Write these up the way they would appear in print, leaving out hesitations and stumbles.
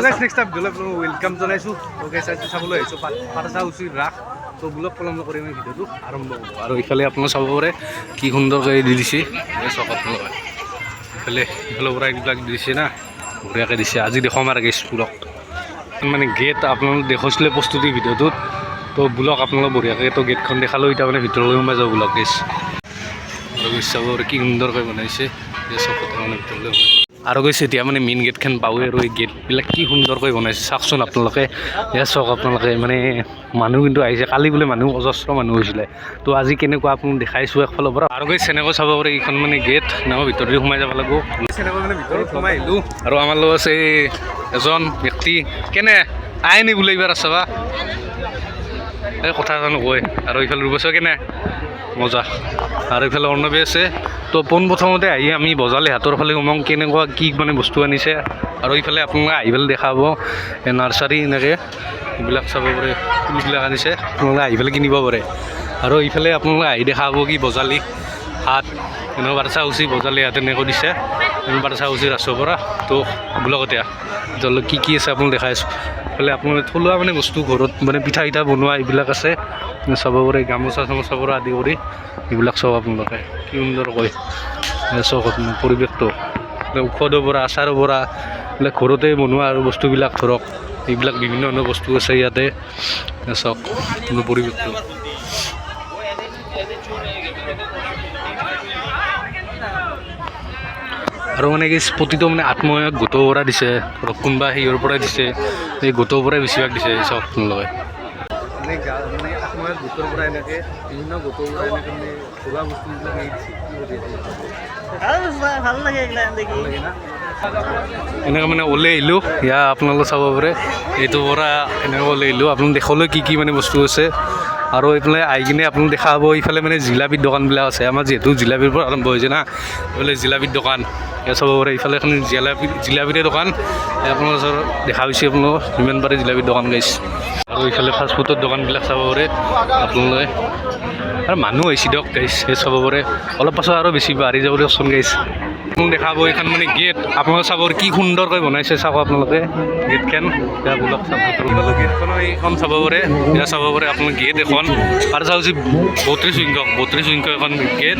গাইছ next time ভিডিঅ'লৈ welcome জনাইছোঁ। তো গাইছ আজি চাবলৈ আহিছোঁ পাঠশালা ৰাস। তো ব্লগ পলম নকৰি আমি ভিডিঅ'টো আৰম্ভ কৰোঁ। আৰু ইফালে আপোনালোকে চাব পাৰে কি সুন্দৰকৈ দি দিছে চাওক আপোনালোকে। ইফালৰ পৰা এইবিলাক দিছে না বঢ়িয়াকৈ দিছে। আজি দেখুৱাম আৰু গাইছ ব্লগ মানে গেট আপোনালোকে দেখুৱাইছিলে প্ৰস্তুতি ভিডিঅ'টোত। তো ব্লগ আপোনালোকে বঢ়িয়াকৈ তো গেটখন দেখালোঁ। এতিয়া মানে ভিতৰলৈ সোমাই যাওঁ ব্লগ গাইছ। আৰু গাইছ চাব পাৰে কি সুন্দৰকৈ বনাইছে চব মানে ভিতৰলৈ আৰু গৈছে এতিয়া মানে মেইন গেটখন পাওঁৱে। আৰু এই গেটবিলাক কি সুন্দৰকৈ বনাইছে চাওকচোন আপোনালোকে। চাওক আপোনালোকে মানে মানুহ কিন্তু আহিছে। কালি বোলে মানুহ অজস্ৰ মানুহ হৈছিলে। তো আজি কেনেকুৱা আপোনাক দেখাইছোঁ একফালৰ পৰা। আৰু গৈছে এনেকৈ চাব পাৰে এইখন মানে গেট এনেকৈ ভিতৰলৈ সোমাই যাব লাগিব। এনেকৈ মানে ভিতৰত সোমাই আহিলোঁ। আৰু আমাৰ লগত আছে এজন ব্যক্তি কেনে আইনি বোলে এইবাৰ আছে বা এই কথা এটা নকয়। আৰু এইফালে ৰূপছ কেনে মজা। আৰু এইফালে অৰ্ণৱী আছে। তো পোনপ্ৰথমতে আহি আমি বজালি হাতৰ ফালে সোমাওঁ কেনেকুৱা কি মানে বস্তু আনিছে। আৰু এইফালে আপোনালোকে আহি পেলাই দেখা পাব নাৰ্চাৰী এনেকৈ এইবিলাক চাব পাৰে ফুলবিলাক আনিছে। আপোনালোকে আহি পেলাই কিনিব পাৰে। আৰু এইফালে আপোনালোকে আহি দেখা পাব কি বজালি হাত এনেকুৱা বাৰচা উচি বজালি হাত এনেকৈ দিছে বাৰচা উচি ৰাসৰ পৰা। তো ব্লগতে য'লৈ কি কি আছে আপোনাক দেখাই আছোঁ। এইফালে আপোনালোকে থলুৱা মানে বস্তু ঘৰত মানে পিঠা চিঠা বনোৱা এইবিলাক আছে চাব পাৰে। গামোচা চামোচাৰ পৰা আদি কৰি এইবিলাক চাওক আপোনালোকে কি সুন্দৰকৈ চাওক আপোনাৰ পৰিৱেশটো। ঔষধৰ পৰা আচাৰৰ পৰা এইবিলাক ঘৰতে বনোৱা আৰু বস্তুবিলাক ধৰক এইবিলাক বিভিন্ন ধৰণৰ বস্তু আছে ইয়াতে চাওক পৰিৱেশটো। আৰু মানে কি প্ৰতিটো মানে আত্মসহায়ক গোটৰ পৰা দিছে ধৰক কোনোবা হেৰিৰ পৰাই দিছে এই গোটৰ পৰাই বেছিভাগ দিছে চাওক আপোনালোকে। মানে আত্মসহায়ক গোটৰ পৰা এনেকৈ বিভিন্ন গোটৰ পৰা এনেকৈ মানে ঘৰুৱা বস্তুবিলাক ভাল লাগে এনেকৈ মানে ওলাই আহিলোঁ। ইয়াৰ আপোনালোকে চাব পাৰে এইটোৰ পৰা এনেকৈ ওলাই আহিলোঁ। আপোনালোকে দেখলৈ কি কি মানে বস্তু আছে। আৰু এইফালে আহি কিনে আপোনালোকে দেখা পাব এইফালে মানে জিলাপিৰ দোকানবিলাক আছে। আমাৰ যিহেতু জিলাপিৰ পৰা আৰম্ভ হৈছে না এইফালে জিলাপিৰ দোকান এয়া চাব পাৰে। এইফালে এখন জিলাপিৰে দোকান আপোনালোকৰ ওচৰত দেখা পাইছে আপোনালোকৰ যিমান পাৰে জিলাপিৰ দোকান গাইছে। আৰু এইফালে ফাষ্টফুডৰ দোকানবিলাক চাব পাৰে আপোনালোকে। আৰু মানুহ আহিছে দিয়ক গাইছ সেই চাব পাৰে। অলপ পাছত আৰু বেছি বাঢ়ি যাব দিয়কচোন গাইছ। আপোনালোকে দেখা পাব এইখন মানে গেট আপোনালোকে চাব কি সুন্দৰকৈ বনাইছে চাওক আপোনালোকে গেটখন। এতিয়া ব্লগ চাব গেটখনৰ এইখন চাব পাৰে। এতিয়া চাব পাৰে আপোনালোকে গেট এখন পাৰচা উচি 32 সংখ্যক এখন গেট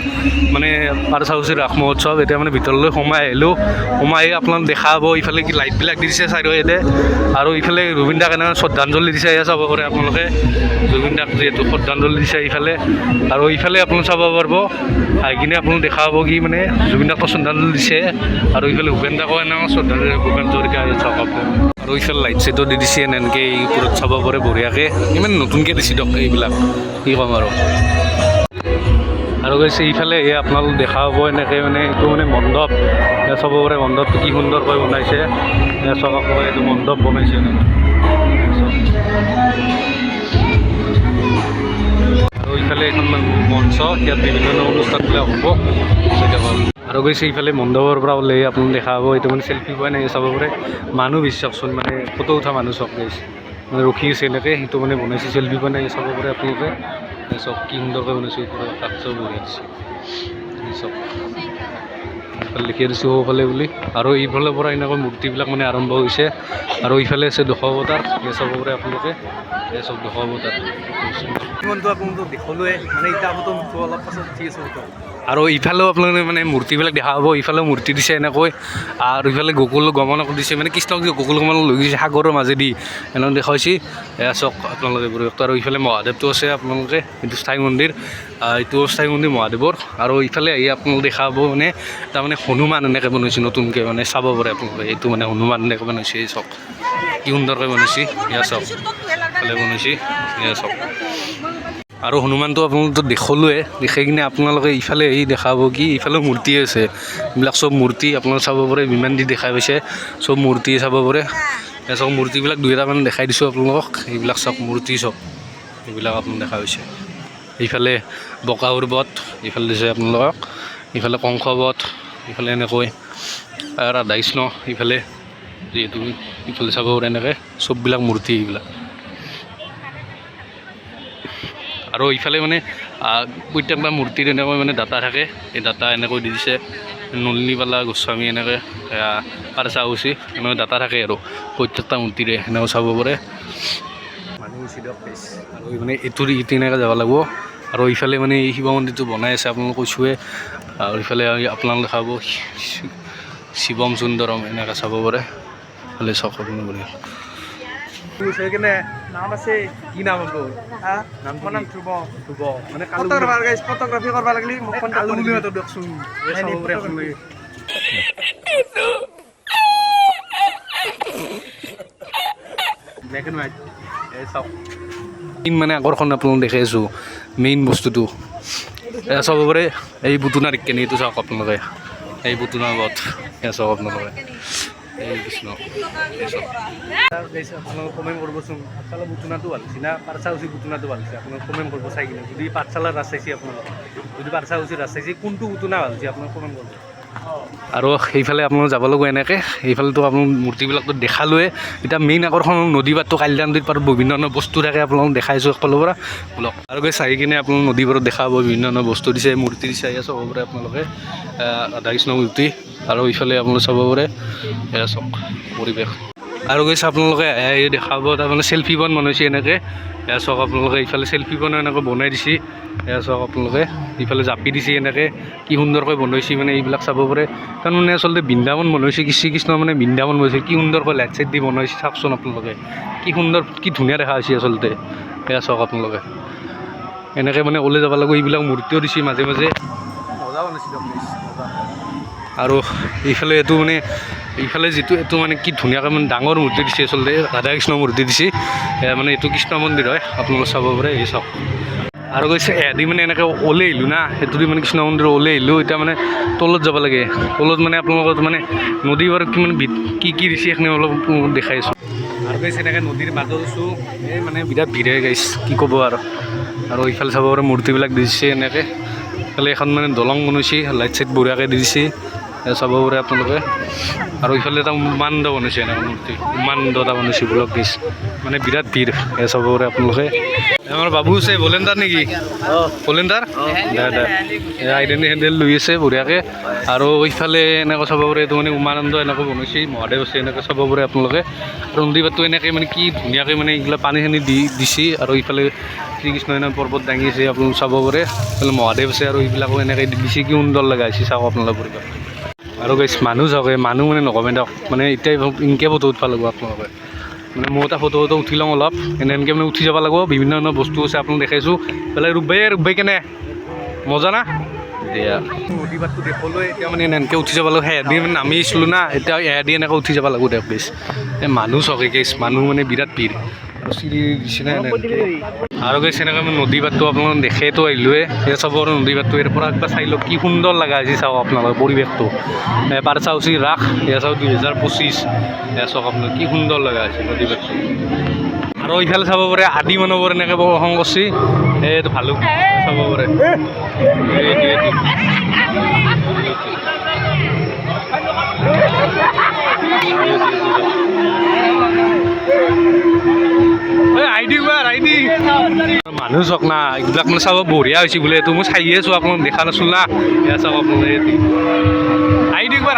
মানে পাৰচা উচি ৰাস মহোৎসৱ। এতিয়া মানে ভিতৰলৈ সোমাই আহিলোঁ। সোমাই আহি আপোনালোকে দেখা পাব ইফালে কি লাইটবিলাক দি দিছে চাৰিওফালে। আৰু ইফালে জুবিন দাক এনেকৈ শ্ৰদ্ধাঞ্জলি দিছে এয়া চাব পাৰে আপোনালোকে। জুবিন দাক যিহেতু শ্ৰদ্ধাঞ্জলি দিছে ইফালে। আৰু ইফালে আপোনালোকে চাব পাৰিব আহি কিনে আপোনালোকে দেখা পাব কি মানে জুবিন দাক শ্ৰদ্ধাঞ্জলি দিছে। আৰু ইফালে ভূপেন দাকো এনেকৈ শ্ৰদ্ধাঞ্জলি ভূপেন হাজৰিকা চাওক আপোনালোকে। আৰু ইফালে লাইট চাইটো দি দিছে এনেকৈ এই ওপৰত চাব পাৰে বঢ়িয়াকৈ। ইমান নতুনকৈ দিছে দিয়ক এইবিলাক কি ক'ম আৰু গৈছে ইফালে এই আপোনালোকে দেখা পাব এনেকৈ মানে এইটো মানে মণ্ডপ চাব পাৰে। মণ্ডপটো কি সুন্দৰকৈ বনাইছে চাওক আপোনালোকে। এইটো মণ্ডপ বনাইছে আৰু ইফালে এখন মঞ্চ ইয়াত বিভিন্ন ধৰণৰ অনুষ্ঠানবিলাক হ'ব। আৰু গৈছে ইফালে মণ্ডপৰ পৰা ওলাই আপোনালোকে দেখা পাব এইটো মানে চেল্ফি পোৱা নাই চাব পাৰে। মানুহ বেছি চাওকচোন মানে ফটো উঠা মানুহ চাওক গাইছে মানে ৰখি আছে এনেকৈ সেইটো মানে বনাইছে চেল্ফি পোৱা নাই চাব পাৰে আপোনালোকে। চব কি সুন্দৰকৈ বনাইছে ওপৰত কাঠ চব বঢ়িয়া দিছে চব ইফালে লিখি দিছোঁ সৌফালে বুলি। আৰু এইফালৰ পৰা এনেকৈ মূৰ্তিবিলাক মানে আৰম্ভ হৈছে। আৰু ইফালে আছে দশাৱতাৰ এই চাব পাৰে আপোনালোকে। এই চব দশাৱতাৰ কিমানটো আপোনালোকক দেখুৱালোৱে মানে এতিয়া আপোনালোক অলপ পাছত ঠিক আছে। আৰু ইফালেও আপোনালোকে মানে মূৰ্তিবিলাক দেখা পাব। ইফালেও মূৰ্তি দিছে এনেকৈ। আৰু ইফালে গকুল গমনক দিছে মানে কৃষ্ণক যে গকুল গমনক লৈ গৈছে সাগৰৰ মাজেদি এনেকৈ দেখুৱাইছে এয়া চাওক আপোনালোকে পৰিৱেশটো। আৰু ইফালে মহাদেৱটো আছে আপোনালোকে এইটো স্থায়ী মন্দিৰ এইটো স্থায়ী মন্দিৰ মহাদেৱৰ। আৰু ইফালে আহি আপোনালোকে দেখা পাব মানে তাৰমানে হনুমান এনেকৈ বনাইছে নতুনকৈ মানে চাব পাৰে আপোনালোকে। এইটো মানে হনুমান এনেকৈ বনাইছে চাওক কি সুন্দৰকৈ বনাইছে এয়া চাওক ইফালে বনাইছে এয়া চাওক। আৰু হনুমানটো আপোনালোকে দেখলোৱে দেখি কিনে আপোনালোকে ইফালে আহি দেখা পাব কি ইফালেও মূৰ্তি আছে। এইবিলাক চব মূৰ্তি আপোনালোকে চাব পাৰে। বিমান দি দেখাই পাইছে চব মূৰ্তি চাব পাৰে। চব মূৰ্তিবিলাক দুই এটামান দেখাই দিছোঁ আপোনালোকক। এইবিলাক চব মূৰ্তি চব এইবিলাক আপোনালোকে দেখা পাইছে। ইফালে বকাসুৰ বধ ইফালে দিছে আপোনালোকক। ইফালে কংস বধ ইফালে এনেকৈ ৰাধা কৃষ্ণ ইফালে যিহেতু ইফালে চাব পাৰে এনেকৈ চববিলাক মূৰ্তি এইবিলাক। আৰু ইফালে মানে প্ৰত্যেকটা মূৰ্তিৰ এনেকৈ মানে ডাটা থাকে। এই ডাটা এনেকৈ দি দিছে নলিনীবালা গোস্বামী এনেকৈ পাৰচা উচি এনেকৈ ডাটা থাকে আৰু প্ৰত্যেকটা মূৰ্তিৰে এনেকৈ চাব পাৰে মানুহ উচি দিয়ক প্লিজ আৰু মানে এইটোৰ ইটো এনেকৈ যাব লাগিব আৰু ইফালে মানে এই শিৱ মন্দিৰটো বনাই আছে আপোনালোকে কৈছোঁৱে আৰু ইফালে আপোনালোকে চাব শিৱম সুন্দৰম এনেকৈ চাব পাৰে খালি চাওক আপোনালোকে নাম আছে কি নাম হ'ব নাম ধ্ৰুৱ ধ্ৰুৱ মানে ফটোগ্ৰাফী কৰিব লাগিলে মোক কণ্টেক্ট কৰি দিবি দিয়কচোন চাব পাৰে আপোনালোকে ব্লেক এণ্ড হোৱাইট এই চাওক মেইন মানে আকৰ্ষণ আপোনালোক দেখি আছোঁ মেইন বস্তুটো চাব পাৰে এই বুটুনা দেখেনি এইটো চাওক আপোনালোকে এই বুটুনা গত এয়া চাওক আপোনালোকে এই কৃষ্ণ আপোনালোকে কমেণ্ট কৰিবচোন পাঠশালা বুটুনাটো ভাল হৈছে না পাৰচা উচি বুটুনাটো ভাল হৈছে আপোনালোকে কমেণ্ট কৰিব চাই কিনে যদি পাঠশালাৰ ৰাজ চাইছে আপোনালোকে যদি পাৰচা উচি ৰাজ চাইছে কোনটো বুটুনা ভাল হৈছে আপোনালোকে কমেণ্ট কৰিব আৰু সেইফালে আপোনালোক যাব লাগিব এনেকৈ সেইফালেতো আপোনালোক মূৰ্তিবিলাকতো দেখালোৱে এতিয়া মেইন আকৰ্ষণ নদী পাৰটো কালিদান নদীৰ পাৰত বিভিন্ন ধৰণৰ বস্তু থাকে আপোনালোক দেখাইছোঁ সকলোৰ পৰা ব্লক আৰু গৈ চাই কিনে আপোনালোক নদী পাৰত দেখা পাব বিভিন্ন ধৰণৰ বস্তু দিছে মূৰ্তি দিছে এয়া চাব পাৰে আপোনালোকে ৰাধাকৃষ্ণ মূৰ্তি আৰু ইফালে আপোনালোকে চাব পাৰে এয়া চাওক পৰিৱেশ আৰু গৈছে আপোনালোকে এই দেখাব তাৰমানে চেল্ফি বন বনাইছে এনেকৈ এয়া চাওক আপোনালোকে ইফালে চেল্ফি বন এনেকৈ বনাই দিছে এয়া চাওক আপোনালোকে ইফালে জাপি দিছে এনেকৈ কি সুন্দৰকৈ বনাইছে মানে এইবিলাক চাব পাৰে কাৰণ মানে আচলতে বৃন্দাবন বনাইছে শ্ৰীকৃষ্ণ মানে বৃন্দাবন বনাইছে কি সুন্দৰকৈ লাইট চাইট দি বনাইছে চাওকচোন আপোনালোকে কি সুন্দৰ কি ধুনীয়া দেখা হৈছে আচলতে এয়া চাওক আপোনালোকে এনেকৈ মানে ওলাই যাব লাগিব এইবিলাক মূৰ্তিও দিছে মাজে মাজে মজা বনাইছে আৰু এইফালে এইটো মানে এইফালে যিটো এইটো মানে কি ধুনীয়াকৈ মানে ডাঙৰ মূৰ্তি দিছে আচলতে ৰাধাকৃষ্ণ মূৰ্তি দিছে মানে এইটো কৃষ্ণ মন্দিৰ হয় আপোনালোকে চাব পাৰে এই চাওক আৰু কৈছে এদি মানে এনেকৈ ওলাই আহিলোঁ না সেইটো মানে কৃষ্ণ মন্দিৰ ওলাই আহিলোঁ এতিয়া মানে তলত যাব লাগে তলত মানে আপোনালোকৰ মানে নদী পাৰত কিমান কি কি দিছে সেইখিনি অলপ দেখাইছোঁ আৰু গৈছে এনেকৈ নদীৰ মাজত আছোঁ এই মানে বিৰাট ভিৰ হৈ গৈছে কি ক'ব আৰু ইফালে চাব পাৰে মূৰ্তিবিলাক দিছে এনেকৈ ইফালে এখন মানে দলং বনাইছে লাইট চাইট বঢ়িয়াকৈ দি দিছে চাব পাৰে আপোনালোকে আৰু ইফালে এটা উমানন্দ বনাইছে এনেকৈ মূৰ্তি উমানন্দ এটা বনাইছে ব্লক দিছ মানে বিৰাট ভিৰ চাব পাৰে আপোনালোকে আমাৰ বাবু আছে ভলেণ্টাৰ নেকি ভলেণ্টাৰ দে আইডেণ্টি হেণ্ডেল লৈ আছে বঢ়িয়াকৈ আৰু ইফালে এনেকৈ চাব পাৰে এইটো মানে উমানন্দ এনেকৈ বনাইছে মহাদেৱ আছে এনেকৈ চাব পাৰে আপোনালোকে আৰু নদী পাতটো এনেকৈ মানে কি ধুনীয়াকৈ মানে এইগিলা পানী চানী দিছে আৰু ইফালে শ্ৰীকৃষ্ণ এনেকৈ পৰ্বত দাঙিছে আপোনালোক চাব পাৰে ইফালে মহাদেৱ আছে আৰু এইবিলাকো এনেকৈ দিছে কি সুন্দৰ লগাইছে চাওক আপোনালোকে পৰিৱেশ আৰু গৈছে মানুহ চাওক মানুহ মানে নকমে দিয়ক মানে এতিয়া ইনকৈ ফটো উঠিব লাগিব আপোনালোকে মানে মোৰ এটা ফটো উঠি লওঁ অলপ এনেকৈ মানে উঠি যাব লাগিব বিভিন্ন ধৰণৰ বস্তু আছে আপোনাক দেখাইছোঁ বেলে ৰুবাই কেনে মজা না এয়া নদী পাতটো দেখলৈ এতিয়া মানে এনেকৈ উঠি যাব লাগিব এদি মানে নামি আহিছিলোঁ না এতিয়া এদি এনেকৈ উঠি যাব লাগিব দিয়ক প্লিজ এই মানুহ চাওক মানুহ মানে বিৰাট ভিৰ আৰু চিৰি দিছে না আৰু গৈছে এনেকৈ মানে নদী পাতটো আপোনালোকে দেখেতো আহিলোৱে এই চাব আৰু নদী পাতটো ইয়াৰ পৰা একবাৰ চাই লওক কি সুন্দৰ লগা হৈছে চাওক আপোনালোকে পৰিৱেশটো পাৰচা উচি ৰাস এয়া চাওক 2025 এয়া চাওক আপোনালোকে কি সুন্দৰ লগা হৈছে নদী পাতটো আৰু ইফালে চাব পাৰে আদি মানৱৰ এনেকৈ প্ৰদৰ্শন কৰিছে এইটো ভালুক চাব পাৰে মানুহ চাওক না এইবিলাক মানে চাব বঢ়িয়া হৈছে বোলে এইটো মই চাই আছোঁ আপোনাক দেখা নাছিলোঁ না এয়া চাওক আপোনালোকে আইডি একবাৰ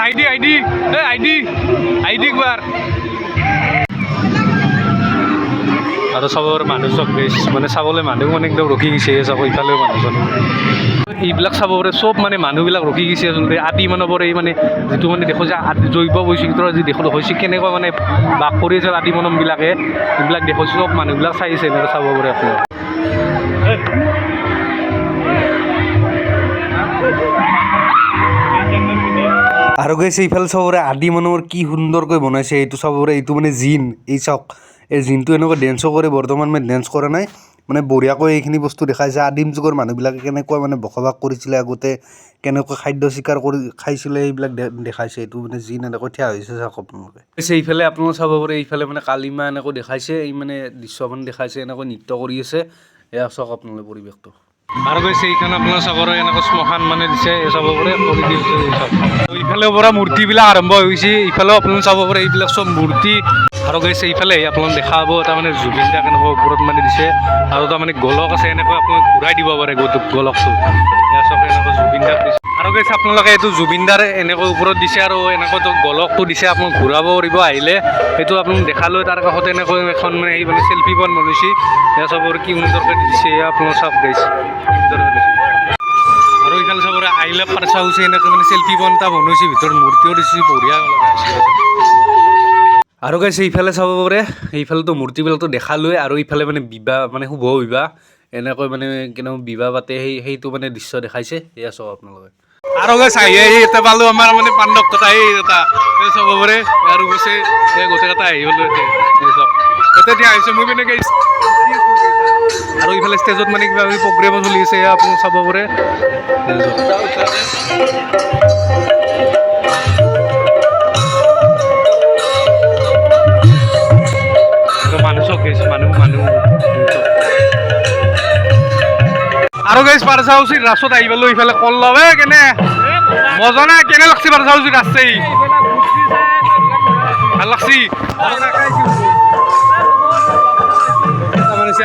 আইডি একবাৰ আৰু চাবৰ মানুহ চব মানে চাবলৈ মানুহ মানে একদম ৰখি গৈছে চাব ইফালেও মানুহজন এইবিলাক চাব পাৰে চব মানে মানুহবিলাক ৰখি গৈছে আচলতে আদি মানৱৰ এই মানে যিটো মানে দেখোঁ যে জৈৱ বৈচিত্ৰ্য যি দেখোঁ হৈছে কেনেকুৱা মানে বাস কৰি আছে আদি মানৱবিলাকে এইবিলাক দেখোঁ চব মানুহবিলাক চাইছে এনেকৈ চাব পাৰে আপোনাক আৰু গৈছে ইফালে চাবৰে আদি মানুহৰ কি সুন্দৰকৈ বনাইছে এইটো চাবৰে এইটো মানে জিন এই চাওক এই জিনটো এনেকুৱা ডেন্সো কৰে বৰ্তমান মানে ডেন্স কৰা নাই মানে বঢ়িয়াকৈ এইখিনি বস্তু দেখাইছে আদিম যুগৰ মানুহবিলাকে কেনেকৈ মানে বসবাস কৰিছিলে আগতে কেনেকৈ খাদ্য চিকাৰ কৰি খাইছিলে এইবিলাক দেখাইছে এইটো মানে জিন এনেকৈ থিয়া হৈছে চাওক আপোনালোকে এইফালে আপোনালোকে চাব পাৰে এইফালে মানে কালিমা এনেকৈ দেখাইছে এই মানে দৃশ্যমান দেখাইছে এনেকৈ নৃত্য কৰি আছে এয়া চাওক আপোনালোকে পৰিৱেশটো আৰু গৈছে এইখানে আপোনাৰ চাব পাৰে এনেকৈ শ্মশান মানে দিছে চাব পাৰে কৰি দিছে ইফালেও পৰা মূৰ্তিবিলাক আৰম্ভ হৈ গৈছে ইফালেও আপোনালোকে চাব পাৰে এইবিলাক চব মূৰ্তি আৰু গৈছে এইফালে আপোনালোকে দেখা পাব তাৰমানে জুবিন দাক এনেকৈ ওপৰত মানে দিছে আৰু তাৰমানে গোলক আছে এনেকৈ আপোনালোকে ঘূৰাই দিব পাৰে গোলকটো এয়া চাওক এনেকৈ জুবিন দাক দিছে আৰু গাইছ আপোনালোকে এইটো জুবিনদাৰ এনেকৈ ওপৰত দিছে আৰু এনেকৈতো গলকটো দিছে আপোনাক ঘূৰাব কৰিব আহিলে সেইটো আপোনাক দেখালৈ তাৰ কাষতে এনেকৈ এখন মানে এই মানে চেল্ফি পইণ্ট বনাইছে এয়া চবৰ কি সুন্দৰকৈ দিছে আপোনালোক চাওক গাইছ কি সুন্দৰকৈ দিছে আৰু এইফালে চবৰে আই লাভ পাৰ্চা হৈছে এনেকৈ মানে চেল্ফি পইণ্ট এটা বনাইছে ভিতৰত মূৰ্তিও দিছে বঢ়িয়া লগা আছে আৰু গাইছে ইফালে চাব পাৰে এইফালেতো মূৰ্তিবিলাকতো দেখালৈ আৰু ইফালে মানে বিবাহ মানে শুভ বিবাহ এনেকৈ মানে কেনেকৈ বিবাহ পাতে সেইটো মানে দৃশ্য দেখাইছে এয়া চাওক আপোনালোকে আৰু গাইছ আহি এতিয়া পালোঁ আমাৰ মানে পাণ্ডৱ কথা এটা চাব পাৰে আৰু গৈছে গোটেইকেইটা আহি গ'লোঁ এতিয়া চাওক এতিয়া আহিছে মই মানে গাইছ আৰু ইফালে ষ্টেজত মানে কিবা প্ৰগ্ৰেমো চলি আছে আপুনি চাব পাৰে মানুহ চব গাইছে মানুহ আৰু গাইছ পাৰচা উচিত ৰাস্তাত আহি পালোঁ ইফালে কল লবে কেনে মজা নাই কেনে লাগছে পাৰচা উচিত ৰাস্তাই ভাল লাগছি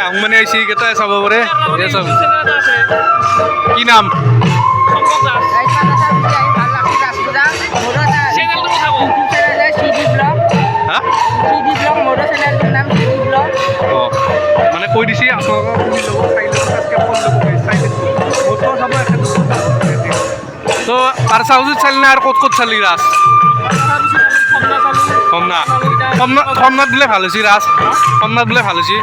আহোঁ মানে আহিছে কেইটাই চাব পাৰে কি নাম মানে কৈ দিছে তো পাৰচা উচিত চালি না আৰু ক'ত চালি ৰাস কমনাথ দিলে ভাল হৈছে ৰাস কমনাথ দিলে ভাল হৈছে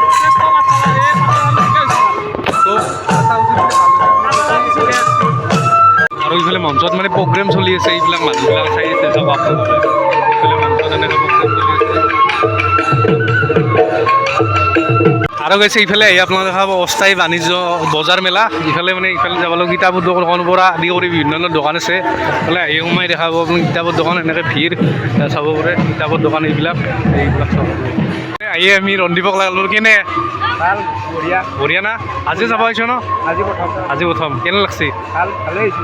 আৰু এইফালে মঞ্চত মানে প্ৰগ্ৰেম চলি আছে এইবিলাক মানুহবিলাক চাই আছে চব আপোনালোকে এইফালে মঞ্চত এনেকৈ প্ৰগ্ৰেম চলি আছে আৰু গৈছে ইফালে আহি আপোনালোকে খাব অস্থায়ী বাণিজ্য বজাৰ মেলা ইফালে মানে ইফালে যাব লাগিব কিতাপৰ দোকানৰ পৰা আদি কৰি বিভিন্ন ধৰণৰ দোকান আছে ইফালে আহি সোমাই দেখাব আপুনি কিতাপৰ দোকান এনেকৈ ভিৰ চাব পাৰে কিতাপৰ দোকান এইবিলাক চাব আহি আমি ৰন্ধীবক লাগিলোঁ কেনে ভাল বঢ়িয়া বঢ়িয়া না আজি চাব আহিছ ন আজি প্ৰথম কেনে লাগছে ভালে হৈছে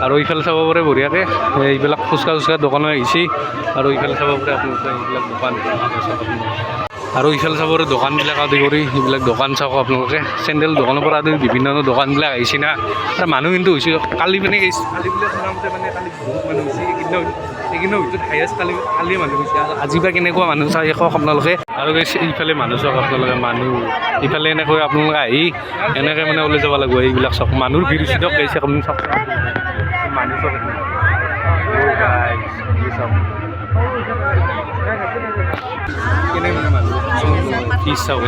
আৰু ইফালে চাব পাৰে বঢ়িয়াকৈ এইবিলাক ফুচকা দোকানো আহিছে আৰু ইফালে চাব পাৰে আপোনালোকে এইবিলাক দোকান আৰু ইফালে চাব পাৰে দোকানবিলাক আদি কৰি এইবিলাক দোকান চাওক আপোনালোকে চেণ্ডেল দোকানৰ পৰা আদি বিভিন্ন ধৰণৰ দোকানবিলাক আহিছে না আৰু মানুহ কিন্তু হৈছে কালি মানে কালি বোলে শুনামতে মানে কালি বহুত মানুহ হৈছে এইকেইদিনৰ ভিতৰত হাইয়েষ্ট কালি মানুহ হৈছে আজি বা কেনেকুৱা মানুহ চাই কওক আপোনালোকে আৰু ইফালে মানুহ চাওক আপোনালোকে মানুহ ইফালে এনেকৈ আপোনালোকে আহি এনেকৈ মানে ওলাই যাব লাগিব এইবিলাক চাওক মানুহৰ ভিৰ হৈছে দিয়ক গাইছে আপুনি চাওক মানুহ চাওক চাওক কেনে মানে মানুহ ভিৰ চাওক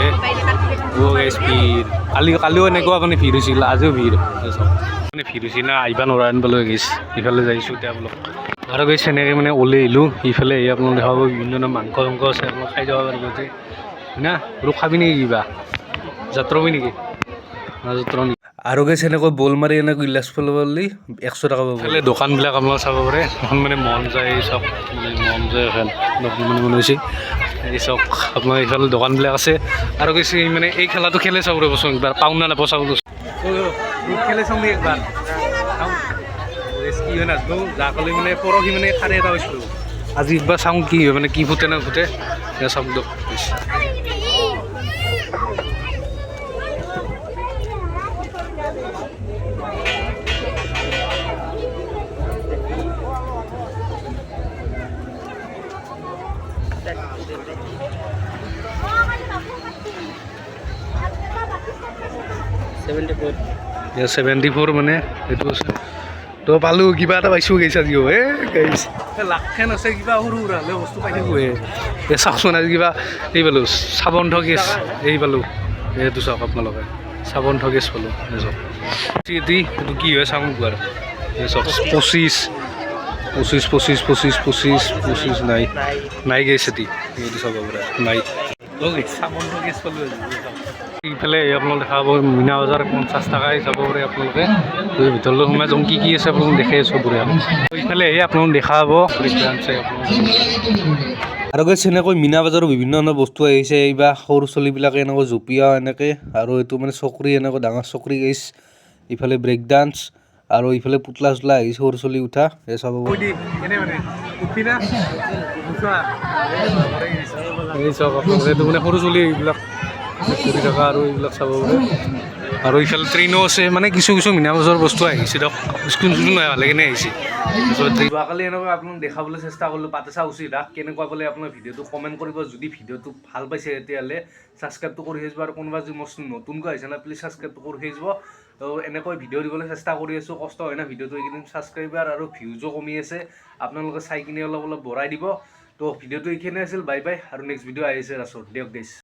কালিও এনেকুৱা মানে ভিৰ হৈছিল আজিও ভিৰ চাওক মানে ভিৰ হৈছিল না আহিব নোৱাৰা আনিবলৈ গৈছে ইফালে যাইছোঁ এতিয়া বোলক আৰু গৈছে এনেকৈ মানে ওলাই আহিলোঁ ইফালে আহি আপোনালোকে দেখাব বিভিন্ন ধৰণৰ মাংস আছে আপোনালোক খাই যাব পাৰিব যে হয় না আৰু খাবি নেকি কিবা যাত্ৰবি নেকি যাত্ৰা নেকি আৰু গৈছে এনেকৈ বল মাৰি এনেকৈ গিলাচ পেলাব বুলি 100 টকা পাব দোকানবিলাক আপোনালোকে চাব পাৰে এখন মানে মন যায় চব মানে মন যায় এখন মানে বনাইছে এই চব আপোনাৰ এইফালে দোকানবিলাক আছে আৰু গৈছে মানে এই খেলাটো খেলে চাব ৰ'বচোন একবাৰ পাওঁ না নাপাওঁ চাব খেলে চাওঁ একবাৰ কি হয় নাজানো যাকলৈ মানে পৰহি মানে খাৰে এটা হৈছিলোঁ আজি একবাৰ চাওঁ কি হয় মানে কি ফুটে নাফুটে চাওক দিয়ক $74 মানে এইটো আছে তো পালোঁ কিবা এটা পাইছোঁ গৈছে আজিও গাইছ লাখখন আছে কিবা সৰু সুৰালৈ বস্তু পাই থাকোঁ চাওকচোন আজি কিবা এই পালোঁ চাবোন ঠগেছ এই পালোঁ এইটো চাওক আপোনালোকে চাবোন ঠগেছ পালোঁ চাওক এইটো কি হয় চাওঁ আৰু চাওক 25 নাই গৈছে এইটো চাব পাৰে নাই চাবোন ঠগেছ পালোঁ ইফালে আপোনালোকে দেখা পাব মীনা বজাৰ 50 টকাই চাব পাৰে আপোনালোকে ভিতৰলৈ সোমাই যাওঁ কি আছে আপোনালোকে দেখাই আছোঁ বঢ়িয়া ইফালে আপোনালোকে দেখা পাব আৰু গৈ এনেকৈ মীনা বজাৰৰ বিভিন্ন ধৰণৰ বস্তু আহিছে এইবা সৰু চলিবিলাকে এনেকৈ জঁপিয়া এনেকৈ আৰু এইটো মানে চকৰি এনেকৈ ডাঙৰ চকৰি গাইছ ইফালে ব্ৰেক ডান্স আৰু ইফালে পুতলা চুতলা আহিছে সৰু চলি উঠা এই চাব এই চাওক আপোনালোকে এইটো মানে সৰু চলি এইবিলাক কৰি থকা আৰু এইবিলাক চাব পাৰে আৰু ইফালে ট্ৰেইনো আছে মানে কিছু মিনা বজাৰৰ বস্তু আহিছে দিয়ক স্কুল নহয় ভালে কেনে আহিছে যোৱাকালি এনেকৈ আপোনাক দেখাবলৈ চেষ্টা কৰিলোঁ পাতেচা উচিত ৰাস কেনেকুৱা পালে আপোনাৰ ভিডিঅ'টো কমেণ্ট কৰিব যদি ভিডিঅ'টো ভাল পাইছে তেতিয়াহ'লে ছাবস্ক্ৰাইবটো কৰি আহিব আৰু কোনোবা যদি মোৰ নতুনকৈ আহিছে না প্লিজ ছাবস্ক্ৰাইবটো কৰি আহিব তো এনেকৈ ভিডিঅ' দিবলৈ চেষ্টা কৰি আছোঁ কষ্ট হয় না ভিডিঅ'টো এইকেইদিন ছাবস্ক্ৰাইবাৰ আৰু ভিউজো কমি আছে আপোনালোকে চাই কিনে অলপ বঢ়াই দিব তো ভিডিঅ'টো এইখিনিয়ে আছিল বাই বাই আৰু নেক্সট ভিডিঅ' আহিছে ৰাছত দিয়ক গাইছ